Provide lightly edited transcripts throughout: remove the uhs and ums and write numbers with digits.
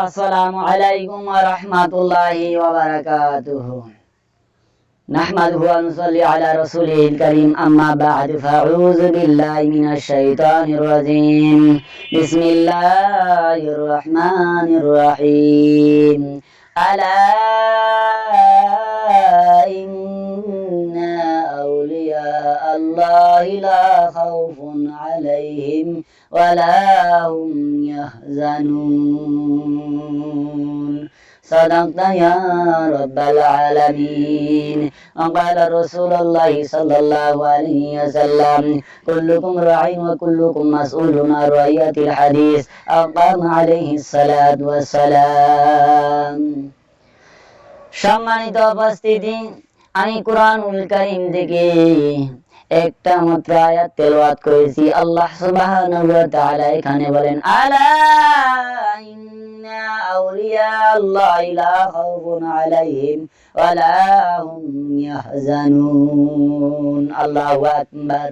আসসালামু আলাইকুম ওয়া রাহমাতুল্লাহি ওয়া বারাকাতুহু। নাহমাদুহু ওয়া নুসাল্লি আলা রাসূলিল কারীম, আম্মা বা'দু, ফাআউযু বিল্লাহি মিনাশ শাইতানির রাজীম। বিসমিল্লাহির রাহমানির রাহিম। আলা ইন্না আউলিয়া আল্লাহি লা খাউফুন আলাইহিম ওয়া লা হুম ইয়াহজানুন। صدقت يا رب العالمين. وقال رسول الله صلى الله عليه وسلم: كلكم راع وكلكم مسؤول عن رعية الحديث. أو قال عليه الصلاة والسلام. সম্মানিত উপস্থিতি, আমি কুরআনুল কারীম থেকে একটা মাত্র আয়াত তেলাওয়াত করেছি। আল্লাহ সুবহানাহু ওয়া তাআলা এখানে বলেন, আলা ইন্না আউলিয়া আল্লাহি লা খাউফুন আলাইহিম ওয়া লা হুম ইয়াহজানুন। আল্লাহু আকবার।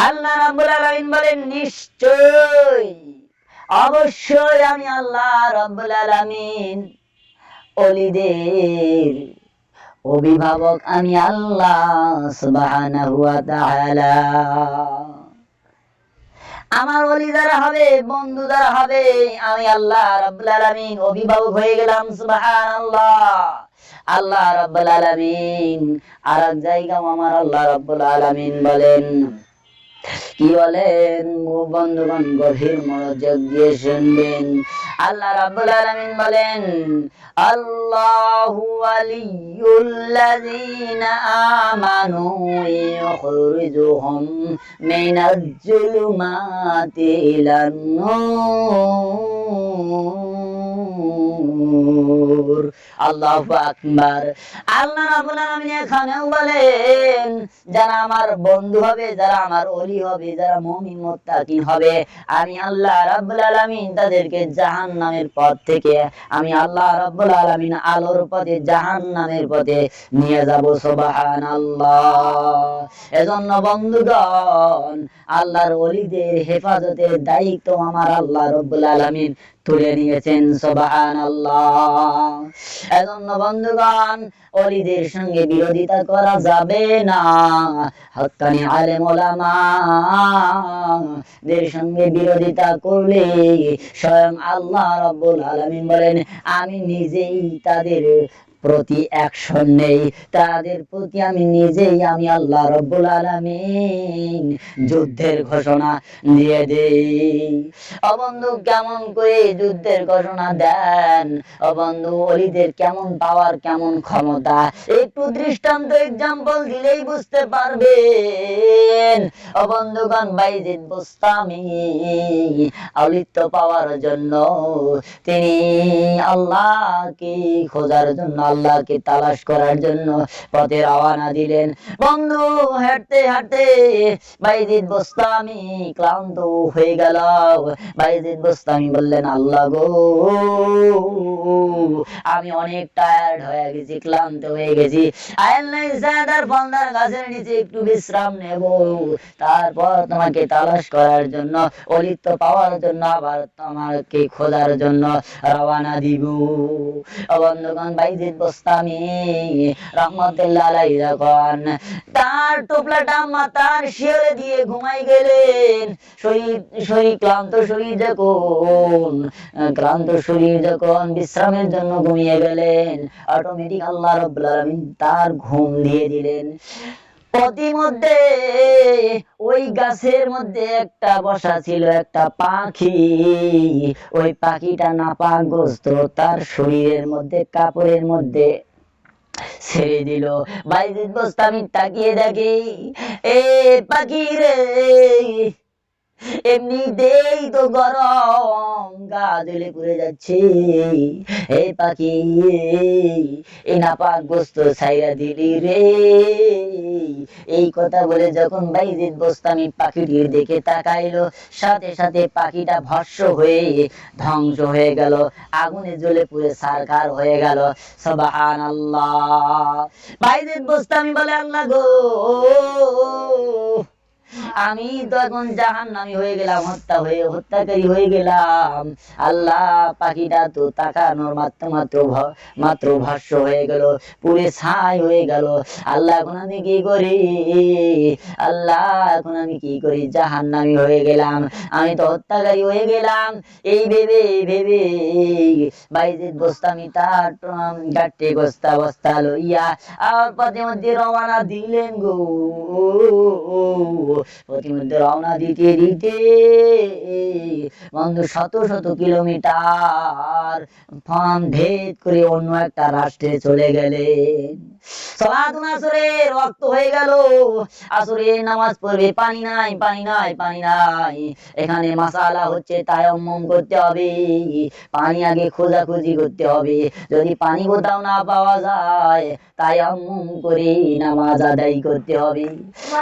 আল্লাহ রাব্বুল আলামিন বলেন, নিশ্চয় অবশ্যই আমি আল্লাহ রাব্বুল আলামিন ওলিদের অভিভাবক, আমি আল্লাহ সুবহানাহু ওয়া তাআলা। আমার ওলি যারা হবে, বন্ধু যারা হবে, আমি আল্লাহ রাব্বুল আলামিন অভিভাবক হয়ে গেলাম। সুবহানাল্লাহ। আল্লাহ রাব্বুল আলামিন আরেক জায়গায় আমার আল্লাহ রাব্বুল আলামিন বলেন, কি বলেন বন্ধুগণ, গভীর মনোযোগ দিয়ে শুনবেন। আল্লাহ রাব্বুল আলামিন বলেন, আল্লাহু ওয়ালিয়ুল্লাযীনা আমানু ইউখরিজুহুম মিনাজ যুলুমাতি ইলান নূর। আল্লাহু আকবার। আল্লাহ রাব্বুল আলামিন এখানেও বলেন, যারা আমার বন্ধু হবে, যারা আমার ওলি হবে, যারা মুমিন মুত্তাকিন হবে, আমি আল্লাহ রাব্বুল আলামিন তাদেরকে জাহান্নামের পথ থেকে আমি আল্লাহ রাব্বুল আলামিন আলোর পথে, জাহান্নামের পথে নিয়ে যাব। সুবহানাল্লাহ। এজন্য বন্ধুগণ, আল্লাহর ওলিদের হেফাজতের দায়িত্ব আমার আল্লাহ রাব্বুল আলামিন তুলে নিয়েছেন। সুবহানাল্লাহ। এজন্য বন্ধুগণ, ওলিদের সঙ্গে বিরোধিতা করা যাবে না। হক্কানি আলেম ওলামা দের সঙ্গে বিরোধিতা করলে স্বয়ং আল্লাহ রাব্বুল আলামিন বলেন, আমি নিজেই তাদের প্রতি অ্যাকশন নেই, তাদের প্রতি আমি নিজেই আমি আল্লাহ রাব্বুল আলামিন যুদ্ধের ঘোষণা দিয়ে দেই। ও বন্ধু, কেমন করে যুদ্ধের ঘোষণা দেন? ও বন্ধু, ওলিদের কেমন পাওয়ার, কেমন ক্ষমতা, একটু দৃষ্টান্ত এক্সাম্পল দিলেই বুঝতে পারবেন। ও বন্ধুগণ, বাইজিদ বুস্তামি আউলিত্ব পাওয়ার জন্য তিনি আল্লাহকে খোঁজার জন্য, আল্লাহকে তালাশ করার জন্য পথে রওনা দিলেন। বন্ধু, হাঁটতে হাঁটতে বাইজিদ বুস্তামি ক্লান্ত হয়ে গেল। বাইজিদ বুস্তামি বললেন, আল্লাহ গো, আমি অনেক টায়ার্ড হয়ে গেছি, ক্লান্ত হয়ে গেছি। আল্লাহ সাদার ফলদার গাছের নিচে একটু বিশ্রাম নেব, তারপর তোমাকে তালাশ করার জন্য, ওলিত্ব পাওয়ার জন্য, আবার তোমাকে খোঁজার জন্য রওনা দিব। বন্ধুগণ, বাইজিদ বুস্তামি রাহমাতুল্লাহ আলাইহি যখন তার টোপলাটা মাথার শিরে দিয়ে ঘুমাই গেলেন, ক্লান্ত শরীর যখন বিশ্রামের জন্য ঘুমিয়ে গেলেন, অটোমেটিক আল্লাহ রাব্বুল আলামিন তার ঘুম দিয়ে দিলেন। প্রতিমধ্যে ওই গাছের মধ্যে একটা বসা ছিল একটা পাখি। ওই পাখিটা নাপাকগ্রস্ত, তার শরীরের মধ্যে, কাপড়ের মধ্যে ছেড়ে দিল। বাইজিদ বুস্তামি তাকিয়ে দেখে, এ পাখি রে, এমনিতেই তো গরম, গা জ্বলে পুড়ে যাচ্ছে, এই পাখি এই নাপাকগ্রস্ত ছাইরা দিলি রে। এই কথা বলে যখন বাইজিদ বুস্তামি পাখিটির দিকে তাকাইলো, সাথে সাথে পাখিটা ভস্ম হয়ে ধ্বংস হয়ে গেল, আগুনে জ্বলে পুড়ে ছারখার হয়ে গেল। সুবহানাল্লাহ। বাইজিদ বুস্তামি বলে, আল্লাহ গো, আমি তো এখন জাহান্নামী হয়ে গেলাম, হত্যাকারী হয়ে গেলাম। আল্লাহ, পাখিটা তো তাকানোর মাত্র মাত্র মাত্র ভাষ্য হয়ে গেল, পুরে ছাই হয়ে গেল। আল্লাহ, এখন আমি কি করি? আল্লাহ, এখন আমি কি করি? জাহান্নামী হয়ে গেলাম, আমি তো হত্যাকারী হয়ে গেলাম। এই ভেবে ভেবে বাইজিদ বোস্তামি তার গাট্টে বস্তা বস্তা লইয়া পথে মধ্যে রওনা দিলেন গো। প্রতিমধ্যে রওনা দিতে দিতে বন্ধু শত শত কিলোমিটার ভেদ করে অন্য একটা রাষ্ট্রে চলে গেলেন। সালাতুল আসরের ওয়াক্ত হয়ে গেল, আসরের নামাজ পড়বে, পানি নাই, পানি নাই, পানি নাই। এখানে মাসালা হচ্ছে তায়াম্মুম করতে হবে, পানি আগে খোঁজাখুঁজি করতে হবে। যদি পানি কোথাও না পাওয়া যায়, তায়াম্মুম করে নামাজ আদায় করতে হবে।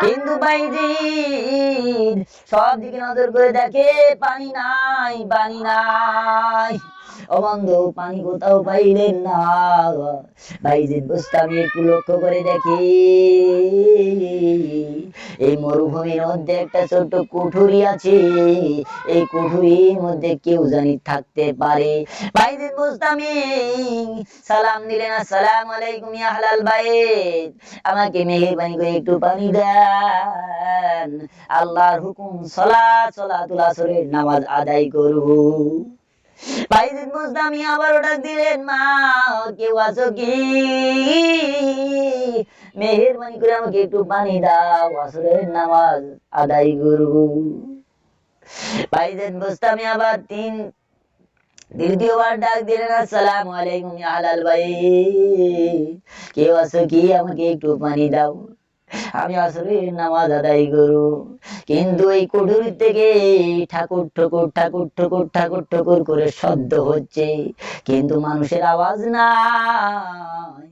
কিন্তু বাইজিদ সব দিকে নজর করে দেখে, পানি নাই, পানি নাই। ও বন্ধু, পানি কোথাও পাইলেন না। বাইজিদ বোস্তামি একটু লক্ষ্য করে দেখি, এই মরুভূমির মধ্যে একটা ছোট্ট কুঠুরি আছে, এই কুঠুরির মধ্যে কেউ জানি থাকতে পারে। বাইজিদ বোস্তামি সালাম দিলেন, আসসালামু আলাইকুম ইয়া আহলাল বাইত, আমাকে মেহেরবানি করে একটু পানি দেন, আল্লাহর হুকুম সালাতুল আসরের নামাজ আদায় করব। বাইজিদ বোস্তামি আবার ডাক দিলেন, মা, কেউ আছো কি? মেহেরবানি করে আমাকে একটু পানি দাও, আসরের নামাজ আদায় করব। বাইজিদ বোস্তামি আবার দ্বিতীয়বার ডাক দিলেন, আসসালামু আলাইকুম ইয়া আহলাল বাইত, কেউ আছো কি? আমাকে একটু পানি দাও, আমি আসরের নামাজ আদায় করব। কিন্তু এই কুঠুরি থেকে ঠাকুর ঠুকুর ঠাকুর ঠুকুর ঠাকুর ঠুকুর করে শব্দ হচ্ছে, কিন্তু মানুষের আওয়াজ নাই।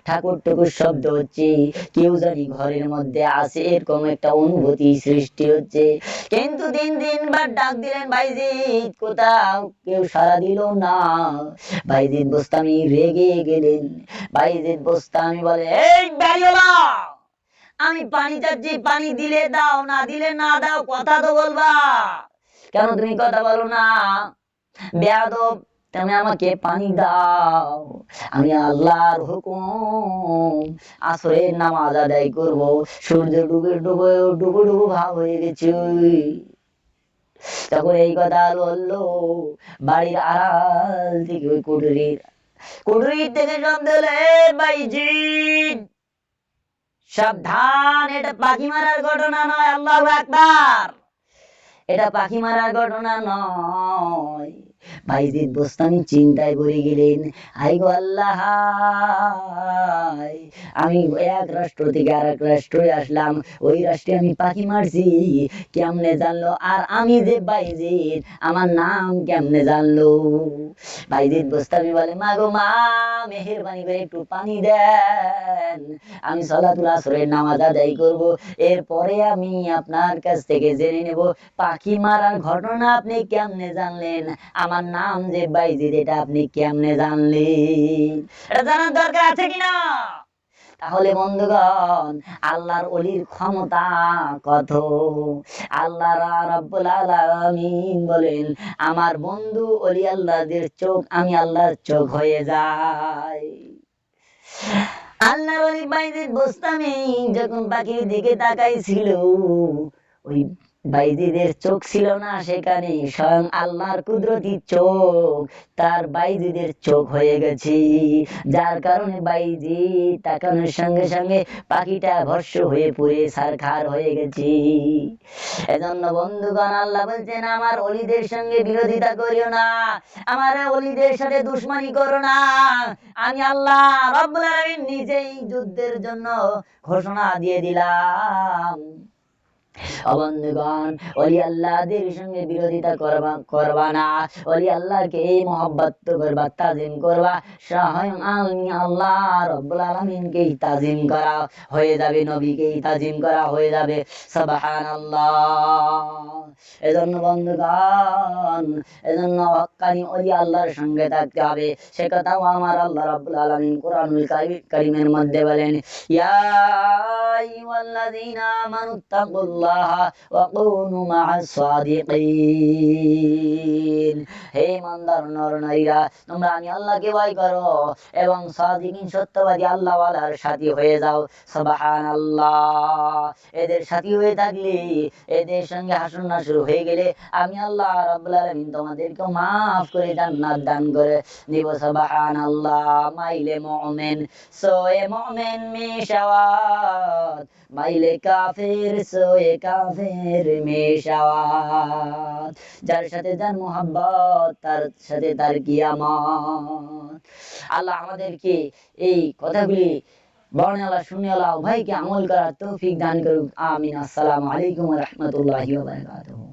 ঠাকুর ঠুকুর শব্দ হচ্ছে, কেউ জানি ঘরের মধ্যে আছে, এরকম একটা অনুভূতি সৃষ্টি হচ্ছে। কিন্তু দিন দিন বার ডাক দিলেন বাইজিদ, কোথাও কেউ সাড়া দিল না। বাইজিদ বোস্তামি রেগে গেলেন। বাইজিদ বোস্তামি বলে, এই বাড়িওয়ালা, আমি পানি চাচ্ছি, পানি দিলে দাও, না দিলে না দাও, কথা তো বলবা, কেন তুমি কথা বলো না? বেয়াদব, তুমি আমাকে পানি দাও, আমি আল্লাহর হুকুম আসরের নামাজ আদায় করব। সূর্য ডুবে ডুবে ডুবো ডুবো ভাব হয়ে গেছে। তখন এই কথা বললো, বাড়ির আড়াল থেকে ওই কুঠুরির থেকে শব্দ হলো, বাইজিদ সাবধান, এটা পাখি মারার ঘটনা নয়, আল্লাহু আকবার, এটা পাখি মারার ঘটনা নয়। বাইজিদ বোস্তামি চিন্তায় পড়ে গেলেন, হাই গো আল্লাহ, আমি এক রাষ্ট্র থেকে আর এক রাষ্ট্রে আসলাম, ওই রাষ্ট্রে আমি পাখি মারছি, কেমনে জানলো? আর আমি যে বাইজিদ, আমার নাম কেমনে জানলো? বাইজিদ বোস্তামি বলে, মা গো মা, মেহেরবানি করে একটু পানি দেন, আমি সালাতুল আসরের নামাজ আদায় করব, এরপরে আমি আপনার কাছ থেকে জেনে নেব পাখি মারার ঘটনা আপনি কেমনে জানলেন, আমার নাম যে বাইজিদ, এটা আপনি কেমনে জানলেন? এটা জানার দরকার আছে কিনা? তাহলে বন্ধুগণ, আল্লাহর ওলির ক্ষমতা কত! আল্লাহ রাব্বুল আলামিন বলেন, আমার বন্ধু ওলি আল্লাহদের চোখ আমি আল্লাহর চোখ হয়ে যাই। আল্লাহর ওলি বাইজিদ বোস্তামি যখন পাখির দিকে তাকাইছিল, ওই বাইজিদের চোখ ছিল না সেখানে, স্বয়ং আল্লাহর কুদরতি চোখ তার বাইজিদের চোখ হয়ে গেছে, যার কারণে বাইজিদ তাকানোর সঙ্গে সঙ্গে পাখিটা ভস্ম হয়ে পুড়ে ছারখার হয়ে গেছে। এজন্য বন্ধুগণ, আল্লাহ বলছেন, আমার ওলিদের সঙ্গে বিরোধিতা করিও না, আমার ওলিদের সাথে দুশমনি করো না, আমি আল্লাহ রাব্বুল আলামিন নিজেই যুদ্ধের জন্য ঘোষণা দিয়ে দিলাম। বন্ধুগণ, ওলি আল্লাহদের সঙ্গে বিরোধিতা করবা না, ওলি আল্লাহকে মহব্বত করবা, তাজিম করবা, স্বয়ং আমি আল্লাহ রাব্বুল আলামিনকে তাজিম করা হয়ে যাবে, নবীকে তাজিম করা হয়ে যাবে। সুবহানাল্লাহ। এজন্য বন্ধুগণ, এজন্য হক্কানি ওলি আল্লাহর সঙ্গে থাকতে হবে। সে কথাও আমার আল্লাহ রাব্বুল আলামিন কোরআনুল কারীমের মধ্যে বলেন, ইয়া আইয়ুহাল্লাযীনা আমানুত্তাকুল্লাহ ইত্তাকুল্লাহ ওয়া কুনু মা'আস সাদিকিন। হে ইমানদার নরনারীরা, তোমরা আমি আল্লাহকে ভয় করো এবং সাদিকিন সত্যবাদী আল্লাহওয়ালার সাথী হয়ে যাও। সুবহানাল্লাহ। এদের সাথী হয়ে থাকলে, এদের সঙ্গে হাসর নাসর হয়ে গেলে আমি আল্লাহ রাব্বুল আলামিন তোমাদেরকে মাফ করে জান্নাত দান করে দিব। সুবহানাল্লাহ। মাইলে মুমিন সোয়ে মুমিন মিশাওয়াত, মাইলে কাফির সোয়ে কাফির মিশাওয়াত। যার সাথে যার মোহাব্বত, তার সাথে তার কিয়ামত। আল্লাহ আমাদেরকে এই কথাগুলি বর্ণালা শুনিয়ালা উভয়কে আমল করার তৌফিক দান করুক। আমিন। আসসালামু আলাইকুম ওয়া রাহমাতুল্লাহি ওয়া বারাকাতুহু।